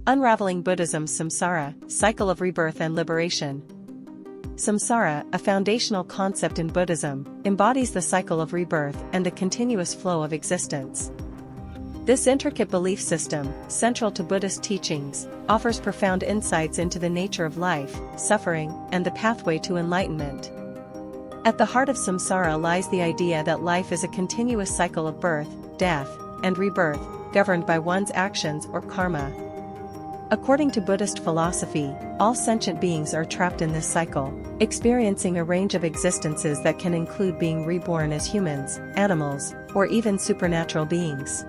Unraveling Buddhism's Samsara, Cycle of Rebirth and Liberation. Samsara, a foundational concept in Buddhism, embodies the cycle of rebirth and the continuous flow of existence. This intricate belief system, central to Buddhist teachings, offers profound insights into the nature of life, suffering, and the pathway to enlightenment. At the heart of Samsara lies the idea that life is a continuous cycle of birth, death, and rebirth, governed by one's actions or karma. According to Buddhist philosophy, all sentient beings are trapped in this cycle, experiencing a range of existences that can include being reborn as humans, animals, or even supernatural beings.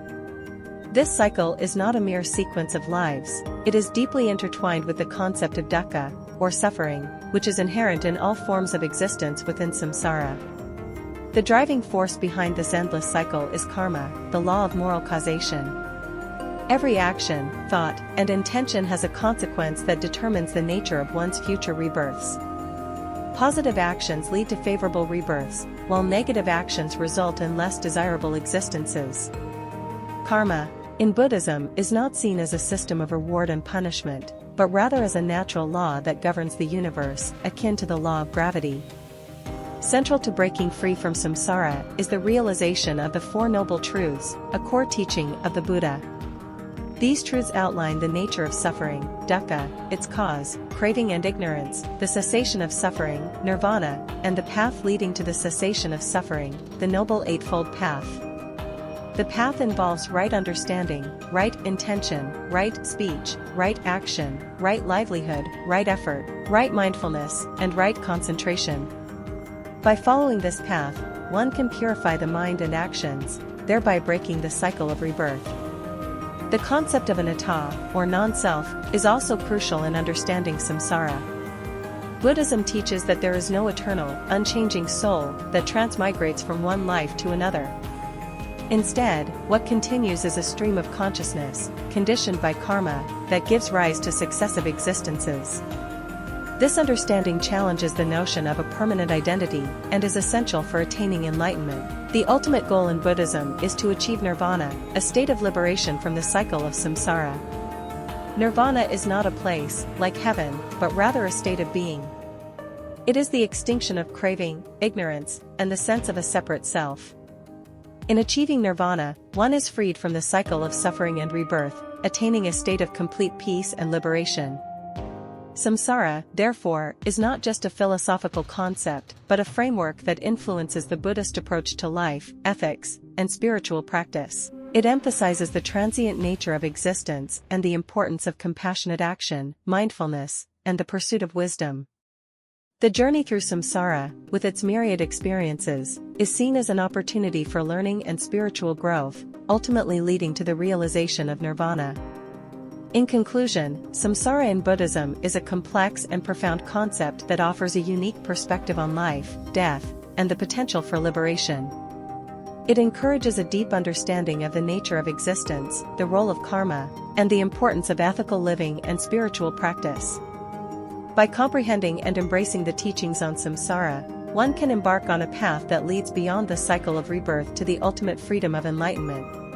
This cycle is not a mere sequence of lives, it is deeply intertwined with the concept of dukkha, or suffering, which is inherent in all forms of existence within samsara. The driving force behind this endless cycle is karma, the law of moral causation. Every action, thought, and intention has a consequence that determines the nature of one's future rebirths. Positive actions lead to favorable rebirths, while negative actions result in less desirable existences. Karma, in Buddhism, is not seen as a system of reward and punishment, but rather as a natural law that governs the universe, akin to the law of gravity. Central to breaking free from samsara is the realization of the Four Noble Truths, a core teaching of the Buddha. These truths outline the nature of suffering, dukkha, its cause, craving and ignorance, the cessation of suffering, nirvana, and the path leading to the cessation of suffering, the Noble Eightfold Path. The path involves right understanding, right intention, right speech, right action, right livelihood, right effort, right mindfulness, and right concentration. By following this path, one can purify the mind and actions, thereby breaking the cycle of rebirth. The concept of anatta, or non-self, is also crucial in understanding samsara. Buddhism teaches that there is no eternal, unchanging soul that transmigrates from one life to another. Instead, what continues is a stream of consciousness, conditioned by karma, that gives rise to successive existences. This understanding challenges the notion of a permanent identity and is essential for attaining enlightenment. The ultimate goal in Buddhism is to achieve nirvana, a state of liberation from the cycle of samsara. Nirvana is not a place, like heaven, but rather a state of being. It is the extinction of craving, ignorance, and the sense of a separate self. In achieving nirvana, one is freed from the cycle of suffering and rebirth, attaining a state of complete peace and liberation. Samsara, therefore, is not just a philosophical concept, but a framework that influences the Buddhist approach to life, ethics, and spiritual practice. It emphasizes the transient nature of existence and the importance of compassionate action, mindfulness, and the pursuit of wisdom. The journey through samsara, with its myriad experiences, is seen as an opportunity for learning and spiritual growth, ultimately leading to the realization of nirvana. In conclusion, samsara in Buddhism is a complex and profound concept that offers a unique perspective on life, death, and the potential for liberation. It encourages a deep understanding of the nature of existence, the role of karma, and the importance of ethical living and spiritual practice. By comprehending and embracing the teachings on samsara, one can embark on a path that leads beyond the cycle of rebirth to the ultimate freedom of enlightenment.